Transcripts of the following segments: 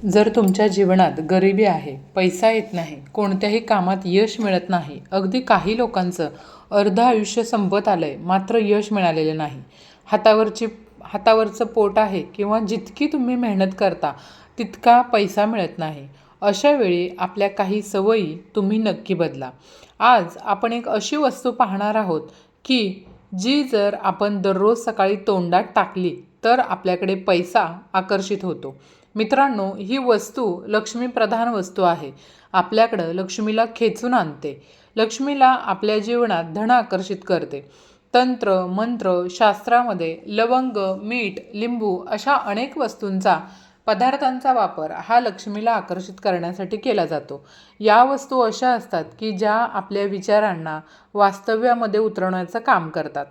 जर तुमच्या जीवनात गरिबी आहे, पैसा येत नाही, कोणत्याही कामात यश मिळत नाही, अगदी काही लोकांचं अर्धं आयुष्य संपत आलंय मात्र यश मिळालेलं नाही, हातावरचं पोट आहे किंवा जितकी तुम्ही मेहनत करता तितका पैसा मिळत नाही, अशा वेळी आपल्या काही सवयी तुम्ही नक्की बदला. आज आपण एक अशी वस्तू पाहणार आहोत की जी जर आपण दररोज सकाळी तोंडात टाकली तर आपल्याकडे पैसा आकर्षित होतो. मित्रांनो, ही वस्तू लक्ष्मीप्रधान वस्तू आहे. आपल्याकडं लक्ष्मीला खेचून आणते. लक्ष्मीला आपल्या जीवनात धन आकर्षित करते. तंत्र मंत्र शास्त्रामध्ये लवंग, मीठ, लिंबू अशा अनेक पदार्थांचा वापर हा लक्ष्मीला आकर्षित करण्यासाठी केला जातो. या वस्तू अशा असतात की ज्या आपल्या विचारांना वास्तव्यामध्ये उतरवण्याचं काम करतात.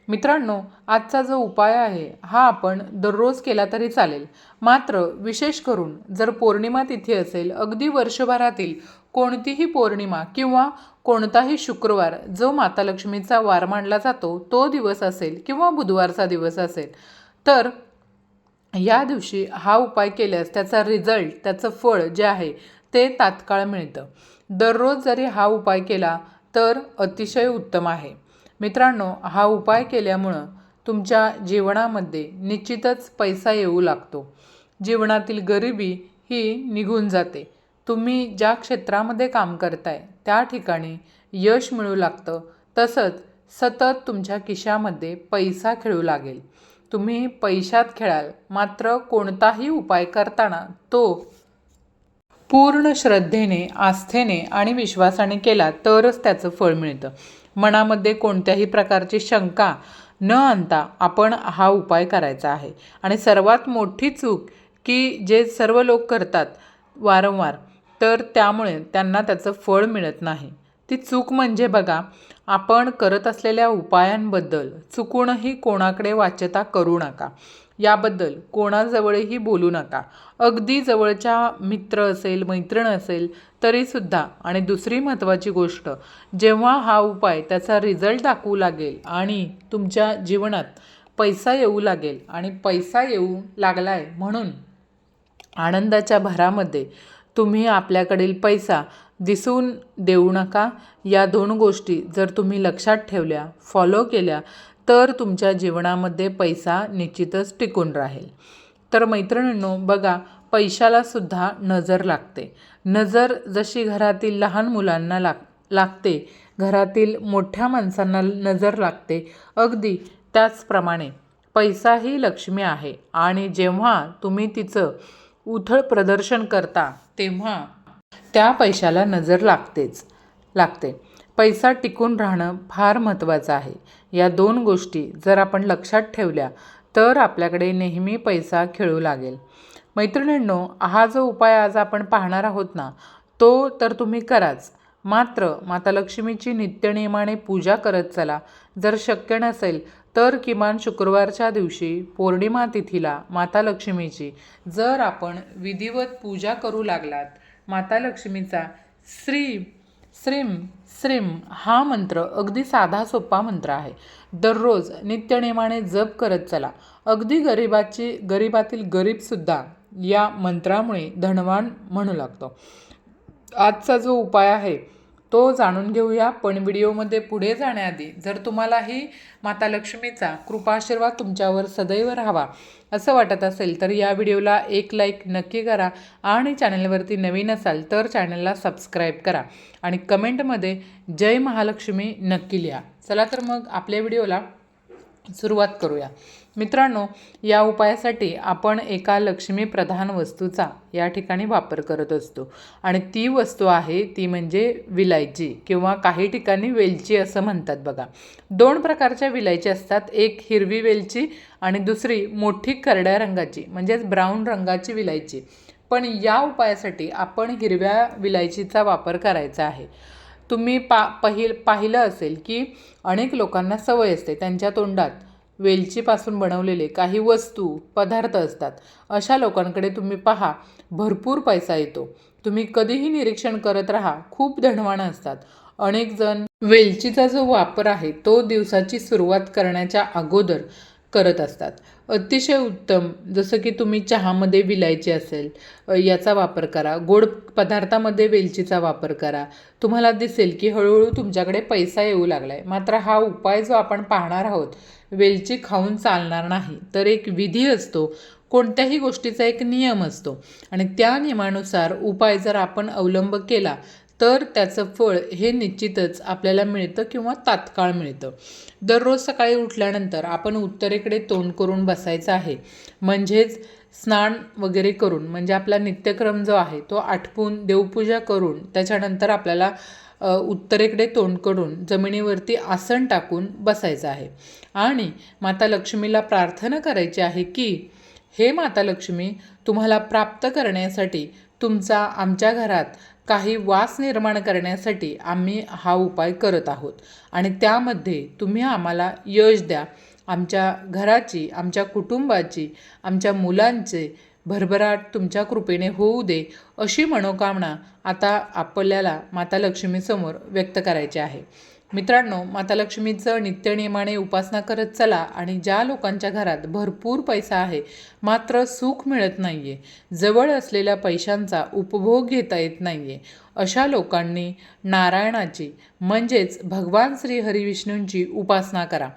मित्रांनो, आजचा जो उपाय आहे हा आपण दररोज केला तरी चालेल. मात्र विशेष करून जर पौर्णिमा तिथी असेल, अगदी वर्षभरातील कोणतीही पौर्णिमा किंवा कोणताही शुक्रवार जो माता लक्ष्मीचा वार मानला जातो तो दिवस असेल किंवा बुधवारचा दिवस असेल, तर या दिवशी हा उपाय केल्यास त्याचा रिझल्ट, त्याचं फळ जे आहे ते तात्काळ मिळतं. दररोज जरी हा उपाय केला तर अतिशय उत्तम आहे. मित्रांनो, हा उपाय केल्यामुळं तुमच्या जीवनामध्ये निश्चितच पैसा येऊ लागतो. जीवनातील गरिबी ही निघून जाते. तुम्ही ज्या क्षेत्रामध्ये काम करताय त्या ठिकाणी यश मिळू लागतं. तसंच सतत तुमच्या खिशामध्ये पैसा खेळू लागेल. तुम्ही पैशात खेळाल, मात्र कोणताही उपाय करताना तो पूर्ण श्रद्धेने, आस्थेने आणि विश्वासाने केला तरच त्याचं फळ मिळतं. मनामध्ये कोणत्याही प्रकारची शंका न आणता आपण हा उपाय करायचा आहे. आणि सर्वात मोठी चूक की जे सर्व लोक करतात वारंवार, तर त्यामुळे त्यांना त्याचं फळ मिळत नाही. ती चूक म्हणजे बघा, आपण करत असलेल्या उपायांबद्दल चुकूनही कोणाकडे वाच्यता करू नका. याबद्दल कोणाजवळही बोलू नका. अगदी जवळच्या मित्र असेल, मैत्रीण असेल तरीसुद्धा. आणि दुसरी महत्त्वाची गोष्ट, जेव्हा हा उपाय त्याचा रिझल्ट दाखवू लागेल आणि तुमच्या जीवनात पैसा येऊ लागेल आणि पैसा येऊ लागला आहे म्हणून आनंदाच्या भरामध्ये तुम्ही आपल्याकडील पैसा दिसून देऊ नका. या 2 गोष्टी जर तुम्ही लक्षात ठेवल्या, फॉलो केल्या, तर तुमच्या जीवनामध्ये पैसा निश्चितच टिकून राहील. तर मैत्रिणींनो, बघा, पैशालासुद्धा नजर लागते. नजर जशी घरातील लहान मुलांना लागते, घरातील मोठ्या माणसांना नजर लागते, अगदी त्याचप्रमाणे पैसा ही लक्ष्मी आहे. आणि जेव्हा तुम्ही तिचं उथळ प्रदर्शन करता तेव्हा त्या पैशाला नजर लागते. पैसा टिकून राहणं फार महत्त्वाचं आहे. या 2 गोष्टी जर आपण लक्षात ठेवल्या तर आपल्याकडे नेहमी पैसा खेळू लागेल. मैत्रिणींनो, हा जो उपाय आज आपण पाहणार आहोत ना, तो तर तुम्ही कराच. मात्र माता लक्ष्मीची नित्यनेमाने पूजा करत चला. जर शक्य नसेल तर किमान शुक्रवारच्या दिवशी पौर्णिमा तिथीला माता लक्ष्मीची जर आपण विधिवत पूजा करू लागलात, माता लक्ष्मीचा श्रीम श्रीम श्रीम हा मंत्र अगदी साधा सोपा मंत्र आहे. दररोज नित्यनेमाने जप करत चला. अगदी गरिबातील गरीबसुद्धा या मंत्रामुळे धनवान म्हणू लागतो. आजचा जो उपाय आहे तो जाणून घेऊया. पण व्हिडिओमध्ये पुढे जाण्याआधी जर तुम्हालाही माता लक्ष्मीचा कृपाशीर्वाद तुमच्यावर सदैव राहावा असं वाटत असेल तर या व्हिडिओला एक लाईक नक्की करा. आणि चॅनलवरती नवीन असाल तर चॅनलला सबस्क्राईब करा. आणि कमेंटमध्ये जय महालक्ष्मी नक्की लिहा. चला तर मग आपल्या व्हिडिओला सुरुवात करूया. मित्रांनो, या उपायासाठी आपण एका लक्ष्मीप्रधान वस्तूचा या ठिकाणी वापर करत असतो. आणि ती वस्तू आहे ती म्हणजे विलायची किंवा काही ठिकाणी वेलची असं म्हणतात बघा. 2 प्रकारच्या विलायची असतात. एक हिरवी वेलची आणि दुसरी मोठी करड्या रंगाची म्हणजेच ब्राऊन रंगाची विलायची. पण या उपायासाठी आपण हिरव्या विलायचीचा वापर करायचा आहे. तुम्ही पाहिलं असेल की अनेक लोकांना सवय असते, त्यांच्या तोंडात वेलचीपासून बनवलेले काही पदार्थ असतात. अशा लोकांकडे तुम्ही पहा, भरपूर पैसा येतो. तुम्ही कधीही निरीक्षण करत राहा, खूप धनवान असतात. अनेक जण वेलचीचा जो वापर आहे तो दिवसाची सुरुवात करण्याच्या अगोदर करत असतात. अतिशय उत्तम. जसं की तुम्ही चहामध्ये विलायची असेल, याचा वापर करा. गोड पदार्थामध्ये वेलचीचा वापर करा. तुम्हाला दिसेल की हळूहळू तुमच्याकडे पैसा येऊ लागला आहे. मात्र हा उपाय जो आपण पाहणार आहोत, वेलची खाऊन चालणार नाही. तर एक विधी असतो, कोणत्याही गोष्टीचा एक नियम असतो आणि त्या नियमानुसार उपाय जर आपण अवलंब केला तर त्याचं फळ हे निश्चितच आपल्याला मिळतं किंवा तात्काळ मिळतं. दररोज सकाळी उठल्यानंतर आपण उत्तरेकडे तोंड करून बसायचं आहे. म्हणजेच स्नान वगैरे करून, म्हणजे आपला नित्यक्रम जो आहे तो आटपून देवपूजा करून त्याच्यानंतर आपल्याला उत्तरेकडे तोंड करून जमिनीवरती आसन टाकून बसायचं आहे आणि माता लक्ष्मीला प्रार्थना करायची आहे की हे माता लक्ष्मी, तुम्हाला प्राप्त करण्यासाठी तुमचा आमच्या घरात काही वास निर्माण करण्यासाठी आम्ही हा उपाय करत आहोत आणि त्यामध्ये तुम्ही आम्हाला यश द्या. आमच्या घराची, आमच्या कुटुंबाची, आमच्या मुलांचे भरभराट तुमच्या कृपेने होऊ दे, अशी मनोकामना आता आपल्याला माता लक्ष्मीसमोर व्यक्त करायची आहे. मित्रांनो, माता लक्ष्मीचं नित्यनियमाने उपासना करत चला आणि ज्या लोकांच्या घरात भरपूर पैसा आहे मात्र सुख मिळत नाही आहे, जवळ असलेल्या पैशांचा उपभोग घेता येत नाही आहे, अशा लोकांनी नारायणाची म्हणजेच भगवान श्री हरिविष्णूंची उपासना करा.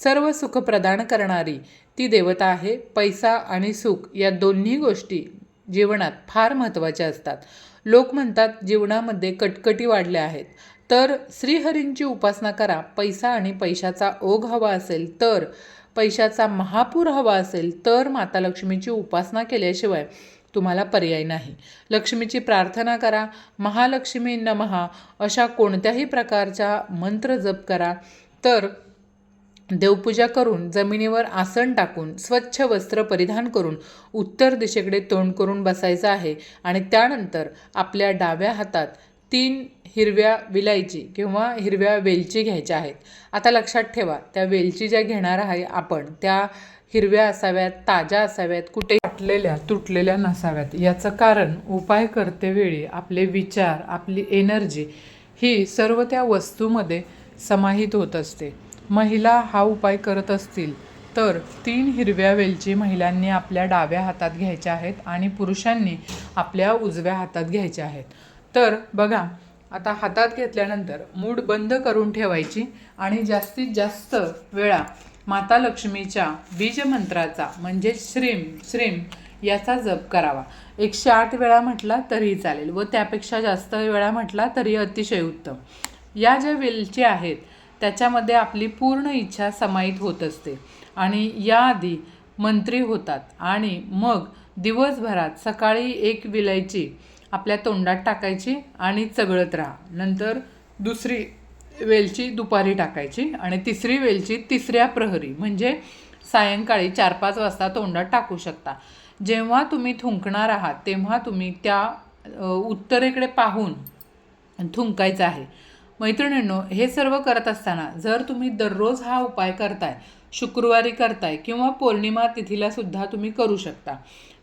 सर्व सुख प्रदान करणारी ती देवता आहे. पैसा आणि सुख या दोन्ही गोष्टी जीवनात फार महत्त्वाच्या असतात. लोक म्हणतात जीवनामध्ये कटकटी वाढल्या आहेत, तर श्रीहरींची उपासना करा. पैसा आणि पैशाचा ओघ हवा असेल तर, पैशाचा महापूर हवा असेल तर माता लक्ष्मीची उपासना केल्याशिवाय तुम्हाला पर्याय नाही. लक्ष्मीची प्रार्थना करा. महालक्ष्मी नमः अशा कोणत्याही प्रकारचा मंत्र जप करा. तर देवपूजा करून जमिनीवर आसन टाकून स्वच्छ वस्त्र परिधान करून उत्तर दिशेकडे तोंड करून बसायचं आहे आणि त्यानंतर आपल्या डाव्या हातात 3 हिरव्या विलायची किंवा हिरव्या वेलची घ्यायच्या आहेत. आता लक्षात ठेवा, त्या वेलची ज्या घेणार आहे आपण त्या हिरव्या असाव्यात, ताज्या असाव्यात, कुठे फाटलेल्या तुटलेल्या नसाव्यात. याचं कारण उपाय करतेवेळी आपले विचार, आपली एनर्जी ही सर्व त्या वस्तूमध्ये समाहित होत असते. महिला हा उपाय करत असतील तर 3 हिरव्या वेलची महिलांनी आपल्या डाव्या हातात घ्यायच्या आहेत आणि पुरुषांनी आपल्या उजव्या हातात घ्यायच्या आहेत. तर बघा, आता हातात घेतल्यानंतर मूठ बंद करून ठेवायची आणि जास्तीत जास्त वेळा माता लक्ष्मीच्या बीजमंत्राचा म्हणजे श्रीम श्रीम याचा जप करावा. 108 वेळा म्हटला तरीही चालेल व त्यापेक्षा जास्त वेळा म्हटला तरी अतिशय उत्तम. या ज्या वेलची आहेत त्याच्यामध्ये आपली पूर्ण इच्छा समाहित होत असते आणि याआधी मंत्री होतात आणि मग दिवसभरात सकाळी 1 विलायची आपल्या तोंडात टाकायची आणि चगळत राहा. नंतर दुसरी वेलची दुपारी टाकायची आणि तिसरी वेलची तिसऱ्या प्रहरी म्हणजे सायंकाळी 4-5 वाजता तोंडात टाकू शकता. जेव्हा तुम्ही थुंकणार आहात तेव्हा तुम्ही त्या उत्तरेकडे पाहून थुंकायचं आहे. मैत्रिणींनो, हे सर्व करत असताना जर तुम्ही दररोज हा उपाय करताय, शुक्रवारी करताय किंवा पौर्णिमा तिथीला सुद्धा तुम्ही करू शकता,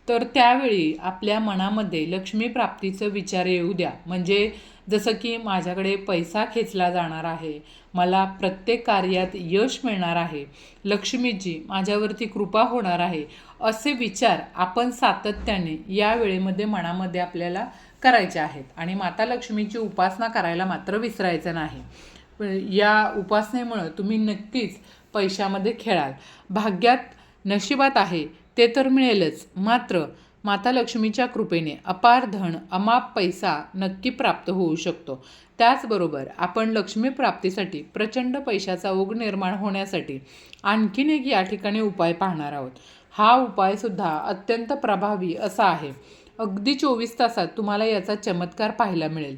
तर त्यावेळी आपल्या मनामध्ये लक्ष्मी प्राप्तीचं विचार येऊ द्या. म्हणजे जसं की माझ्याकडे पैसा खेचला जाणार आहे, मला प्रत्येक कार्यात यश मिळणार आहे, लक्ष्मीची माझ्यावरती कृपा होणार आहे, असे विचार आपण सातत्याने या वेळेमध्ये मनामध्ये आपल्याला करायचे आहेत. आणि माता लक्ष्मीची उपासना करायला मात्र विसरायचं नाही. या उपासनेमुळं तुम्ही नक्कीच पैशामध्ये खेळाल. भाग्यात नशिबात आहे ते तर मिळेलच, मात्र माता लक्ष्मीच्या कृपेने अपार धन, अमाप पैसा नक्की प्राप्त होऊ शकतो. त्याचबरोबर आपण लक्ष्मी प्राप्तीसाठी प्रचंड पैशाचा ओघ निर्माण होण्यासाठी आणखीन एक या ठिकाणी उपाय पाहणार आहोत. हा उपायसुद्धा अत्यंत प्रभावी असा आहे. अगदी 24 तासात तुम्हाला याचा चमत्कार पाहायला मिळेल.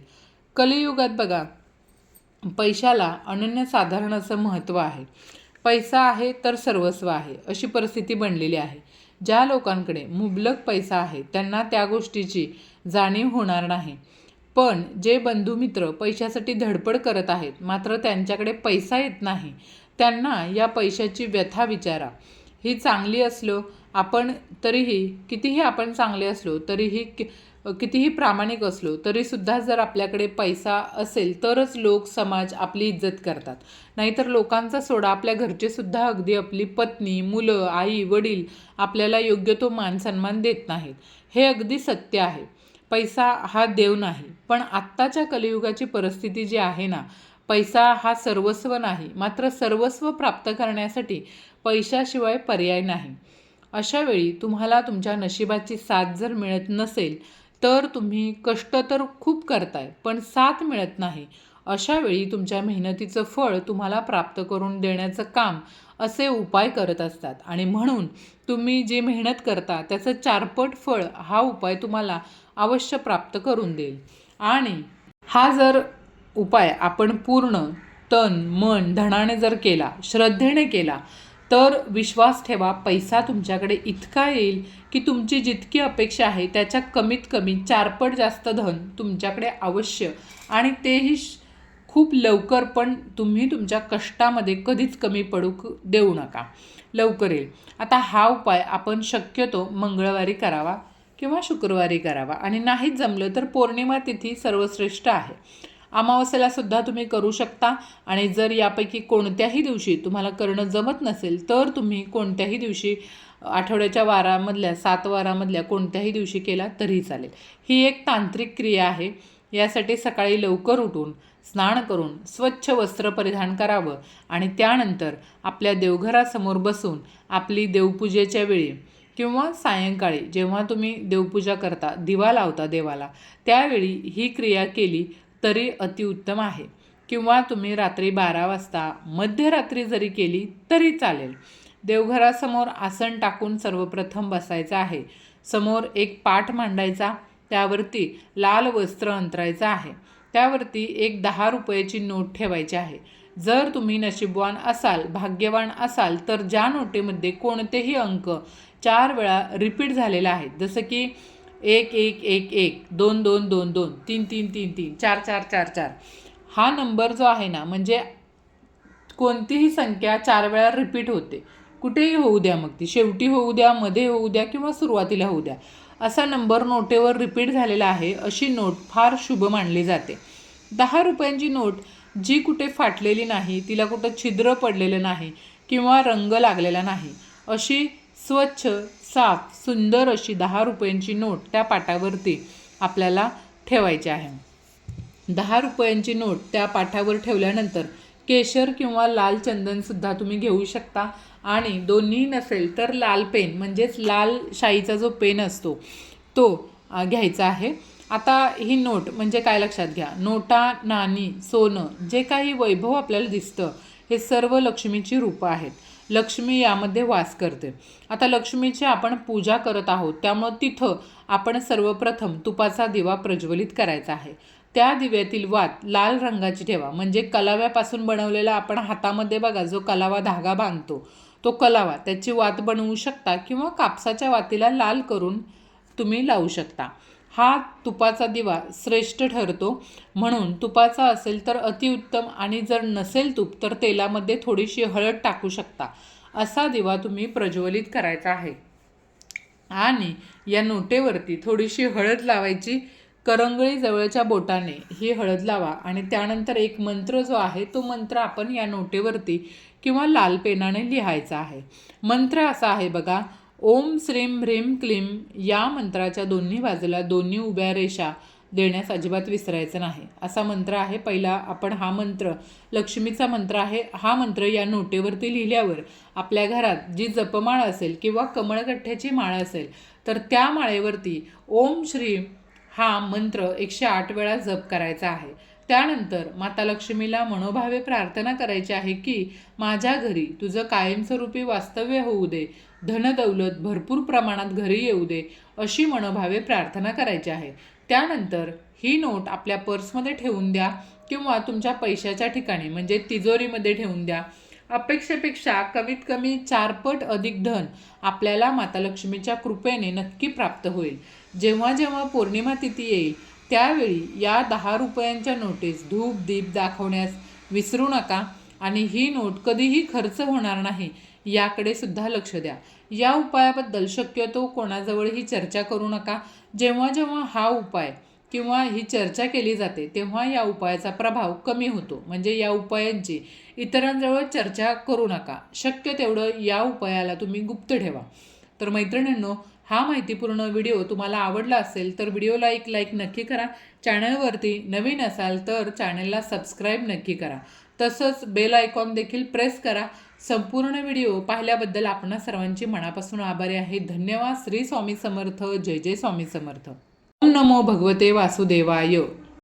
कलियुगात बघा, पैशाला अनन्यसाधारण असं महत्त्व आहे. पैसा आहे तर सर्वस्व आहे अशी परिस्थिती बनलेली आहे. ज्या लोकांकडे मुबलक पैसा आहे त्यांना त्या गोष्टीची जाणीव होणार नाही. पण जे बंधुमित्र पैशासाठी धडपड करत आहेत मात्र त्यांच्याकडे पैसा येत नाही, त्यांना या पैशाची व्यथा विचारा. ही चांगली असलो आपण तरीही कितीही आपण चांगले असलो तरीही कितीही प्रामाणिक असलो तरीसुद्धा जर आपल्याकडे पैसा असेल तरच लोक समाज आपली इज्जत करतात. नाहीतर लोकांचा सोडा, आपल्या घरचेसुद्धा अगदी आपली पत्नी, मुलं, आई, वडील आपल्याला योग्य तो मानसन्मान देत नाहीत. हे अगदी सत्य आहे. पैसा हा देव नाही. पण आत्ताच्या कलियुगाची परिस्थिती जी आहे ना, पैसा हा सर्वस्व नाही, मात्र सर्वस्व प्राप्त करण्यासाठी पैशाशिवाय पर्याय नाही. अशा वेळी तुम्हाला तुमच्या नशिबाची साथ जर मिळत नसेल तर तुम्ही कष्ट तर खूप करताय पण साथ मिळत नाही. अशा वेळी तुमच्या मेहनतीचं फळ तुम्हाला प्राप्त करून देण्याचं काम असे उपाय करत असतात आणि म्हणून तुम्ही जे मेहनत करता त्याचं चारपट फळ हा उपाय तुम्हाला अवश्य प्राप्त करून देईल. आणि हा जर उपाय आपण पूर्ण तन मन धनाने जर केला, श्रद्धेने केला, तर विश्वास ठेवा, पैसा तुमच्याकडे इतका येईल की तुमची जितकी अपेक्षा आहे त्याच्या कमीत कमी चारपट जास्त धन तुमच्याकडे अवश्य, आणि तेही खूप लवकर. पण तुम्ही तुमच्या कष्टामध्ये कधीच कमी पडू देऊ नका, लवकर येईल. आता हा उपाय आपण शक्यतो मंगळवारी करावा किंवा शुक्रवारी करावा, आणि नाहीच जमलं तर पौर्णिमा तिथी सर्वश्रेष्ठ आहे. अमावस्येला सुद्धा तुम्ही करू शकता. आणि जर यापैकी कोणत्याही दिवशी तुम्हाला करणं जमत नसेल तर तुम्ही कोणत्याही दिवशी आठवड्याच्या वारामधल्या 7 वारामधल्या कोणत्याही दिवशी केला तरी चालेल. ही एक तांत्रिक क्रिया आहे. यासाठी सकाळी लवकर उठून स्नान करून स्वच्छ वस्त्र परिधान करावं आणि त्यानंतर आपल्या देवघरासमोर बसून आपली देवपूजेच्या वेळी किंवा सायंकाळी जेव्हा तुम्ही देवपूजा करता, दिवा लावता देवाला, त्यावेळी ही क्रिया केली तरी अतिउत्तम आहे. किंवा तुम्ही रात्री 12 वाजता मध्यरात्री जरी केली तरी चालेल. देवघरासमोर आसन टाकून सर्वप्रथम बसायचं आहे. समोर एक पाट मांडायचा, त्यावरती लाल वस्त्र अंतरायचं आहे. त्यावरती एक 10 रुपयाची नोट ठेवायची आहे. जर तुम्ही नशीबवान असाल, भाग्यवान असाल तर ज्या नोटेमध्ये कोणतेही अंक 4 वेळा रिपीट झालेला आहे, जसं की 1 1 1 1 2 2 2 2 3 3 3 3 4 4 4 4, हा नंबर जो आहे ना, म्हणजे कोणतीही संख्या 4 वेळा रिपीट होते, कुठेही होऊ द्या, मग ती शेवटी होऊ द्या, मध्ये होऊ द्या किंवा सुरुवातीला होऊ द्या, असा नंबर नोटेवर रिपीट झालेला आहे अशी नोट फार शुभ मानली जाते. 10 रुपयांची नोट जी कुठे फाटलेली नाही, तिला कुठं छिद्र पडलेलं नाही किंवा रंग लागलेला नाही, अशी स्वच्छ साफ सुंदर अशी 10 रुपयांची नोट त्या पाटावरती आपल्याला ठेवायची आहे. 10 रुपयांची नोट त्या पाटावर ठेवल्यानंतर केशर किंवा लाल चंदनसुद्धा तुम्ही घेऊ शकता. आणि दोन्ही नसेल तर लाल पेन, म्हणजेच लाल शाईचा जो पेन असतो तो घ्यायचा आहे. आता ही नोट म्हणजे काय लक्षात घ्या, नोटा, नाणी, सोनं, जे काही वैभव आपल्याला दिसतं हे सर्व लक्ष्मीची रूपं आहेत. लक्ष्मी यामध्ये वास करते. आता लक्ष्मीची आपण पूजा करत आहोत, त्यामुळं तिथं आपण सर्वप्रथम तुपाचा दिवा प्रज्वलित करायचा आहे. त्या दिव्यातील वात लाल रंगाची ठेवा, म्हणजे कलाव्यापासून बनवलेला आपण हातामध्ये बघा जो कलावा धागा बांधतो तो कलावा, त्याची वात बनवू शकता किंवा कापसाच्या वातीला लाल करून तुम्ही लावू शकता. हा तुपाचा दिवा श्रेष्ठ ठरतो, म्हणून तुपाचा असेल तर अतिउत्तम, आणि जर नसेल तूप तर तेलामध्ये थोडीशी हळद टाकू शकता. असा दिवा तुम्ही प्रज्वलित करायचा आहे. आणि या नोटेवरती थोडीशी हळद लावायची, करंगळी जवळच्या बोटाने ही हळद लावा आणि त्यानंतर एक मंत्र जो आहे तो मंत्र आपण या नोटेवरती किंवा लाल पेनाने लिहायचा आहे. मंत्र असा आहे बघा, ओम श्रीम ह्रीम क्लीम. या मंत्राच्या दोन्ही बाजूला दोन्ही उभ्या रेषा देण्यास अजिबात विसरायचं नाही, असा मंत्र आहे. पहिला आपण हा मंत्र लक्ष्मीचा मंत्र आहे. हा मंत्र या नोटेवरती लिहिल्यावर आपल्या घरात जी जपमाळ असेल किंवा कमळगठ्ठ्याची माळ असेल तर त्या माळेवरती ओम श्रीम हा मंत्र 108 वेळा जप करायचा आहे. त्यानंतर माता लक्ष्मीला मनोभावे प्रार्थना करायची आहे की माझ्या घरी तुझं कायमस्वरूपी वास्तव्य होऊ दे, धनदौलत भरपूर प्रमाणात घरी येऊ दे, अशी मनोभावे प्रार्थना करायची आहे. त्यानंतर ही नोट आपल्या पर्समध्ये ठेवून द्या किंवा तुमच्या पैशाच्या ठिकाणी म्हणजे तिजोरीमध्ये ठेवून द्या. अपेक्षेपेक्षा कमीत कमी 4 पट अधिक धन आपल्याला माता लक्ष्मीच्या कृपेने नक्की प्राप्त होईल. जेव्हा जेव्हा पौर्णिमा तिथी येईल त्यावेळी या 10 रुपयांच्या नोटीस धूप दीप दाखवण्यास विसरू नका. आणि ही नोट कधीही खर्च होणार नाही याकडे सुद्धा लक्ष द्या. या उपायाबद्दल शक्यतो कोणाजवळही चर्चा करू नका. जेव्हा जेव्हा हा उपाय किंवा ही चर्चा केली जाते तेव्हा या उपायाचा प्रभाव कमी होतो. म्हणजे या उपायांची इतरांजवळ चर्चा करू नका. शक्य तेवढं या उपायाला तुम्ही गुप्त ठेवा. तर मैत्रिणींनो, हा माहितीपूर्ण व्हिडिओ तुम्हाला आवडला असेल तर व्हिडिओला एक लाईक नक्की करा. चॅनलवरती नवीन असाल तर चॅनलला सबस्क्राईब नक्की करा. तसंच बेल आयकॉन देखील प्रेस करा. संपूर्ण व्हिडिओ पाहिल्याबद्दल आपणा सर्वांची मनापासून आभारी आहे. धन्यवाद. श्री स्वामी समर्थ. जय जय स्वामी समर्थ. ओम नमो भगवते वासुदेवाय.